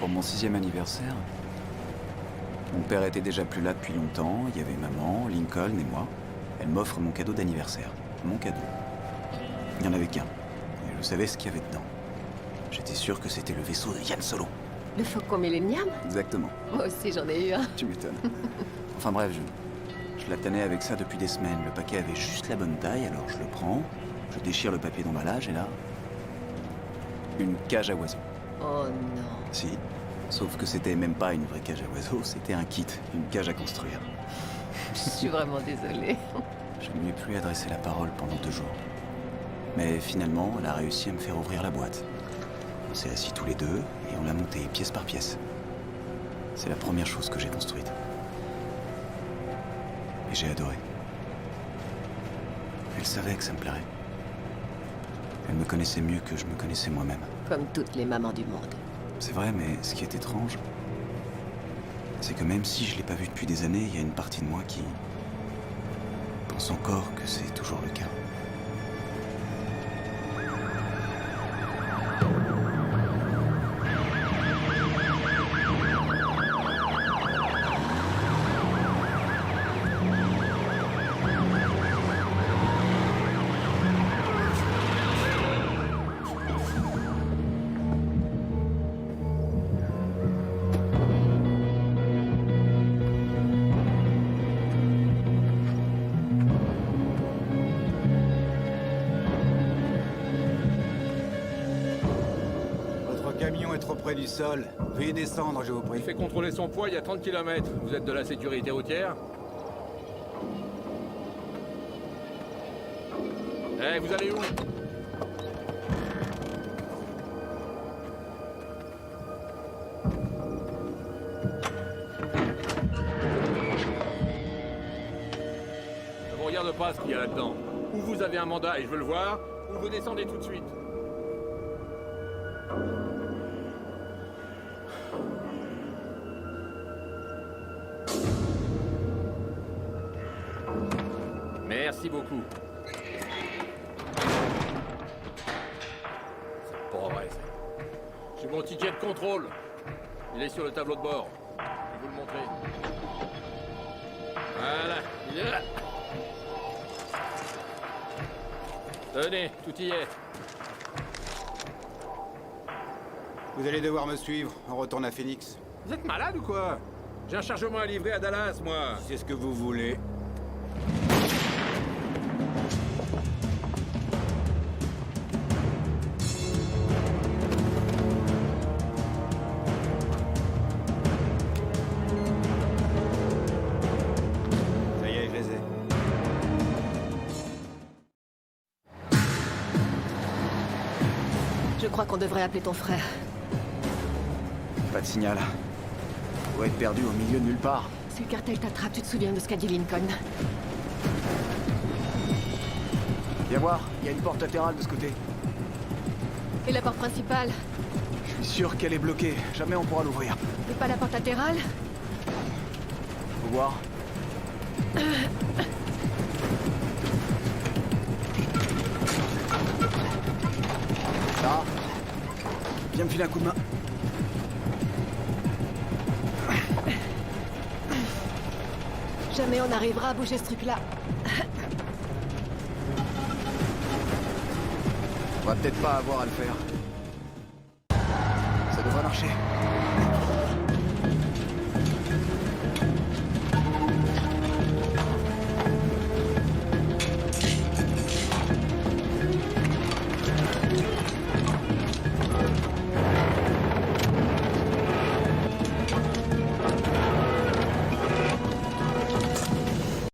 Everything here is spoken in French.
Pour mon 6e anniversaire, mon père était déjà plus là depuis longtemps, il y avait maman, Lincoln et moi. Elle m'offre mon cadeau d'anniversaire. Mon cadeau. Il n'y en avait qu'un. Et je savais ce qu'il y avait dedans. J'étais sûr que c'était le vaisseau de Yann Solo. Le Faucon Millennium? Exactement. Moi aussi j'en ai eu un. Tu m'étonnes. Enfin bref, je la tannais avec ça depuis des semaines. Le paquet avait juste la bonne taille, alors je le prends, je déchire le papier d'emballage et là... une cage à oiseaux. Oh non. Si. Sauf que c'était même pas une vraie cage à oiseaux, c'était un kit, une cage à construire. Je suis vraiment désolée. Je ne lui ai plus adressé la parole pendant 2 jours. Mais finalement, elle a réussi à me faire ouvrir la boîte. On s'est assis tous les deux et on l'a montée pièce par pièce. C'est la première chose que j'ai construite. Et j'ai adoré. Elle savait que ça me plairait. Elle me connaissait mieux que je me connaissais moi-même. Comme toutes les mamans du monde. C'est vrai, mais ce qui est étrange, c'est que même si je l'ai pas vue depuis des années, il y a une partie de moi qui pense encore que c'est toujours le cas. Votre camion est trop près du sol. Veuillez descendre, je vous prie. Il fait contrôler son poids il y a 30 km. Vous êtes de la sécurité routière? Eh, vous allez où? Ne me regarde pas ce qu'il y a là-dedans. Ou vous avez un mandat et je veux le voir, ou vous descendez tout de suite. Merci beaucoup. C'est pas vrai, ça. J'ai mon ticket de contrôle. Il est sur le tableau de bord. Je vais vous le montrer. Voilà, il est là. Tenez, tout y est. Vous allez devoir me suivre. On retourne à Phoenix. Vous êtes malade ou quoi? J'ai un chargement à livrer à Dallas, moi. C'est ce que vous voulez. Ça y est, je les ai. Je crois qu'on devrait appeler ton frère. Pas de signal. On doit être perdu au milieu de nulle part. Si le cartel t'attrape, tu te souviens de ce qu'a dit Lincoln? Viens voir, il y a une porte latérale de ce côté. Et la porte principale? Je suis sûr qu'elle est bloquée. Jamais on pourra l'ouvrir. Et pas la porte latérale? Faut voir. Ça. Viens me filer un coup de main. Jamais on n'arrivera à bouger ce truc-là. On va peut-être pas avoir à le faire. Ça devrait marcher.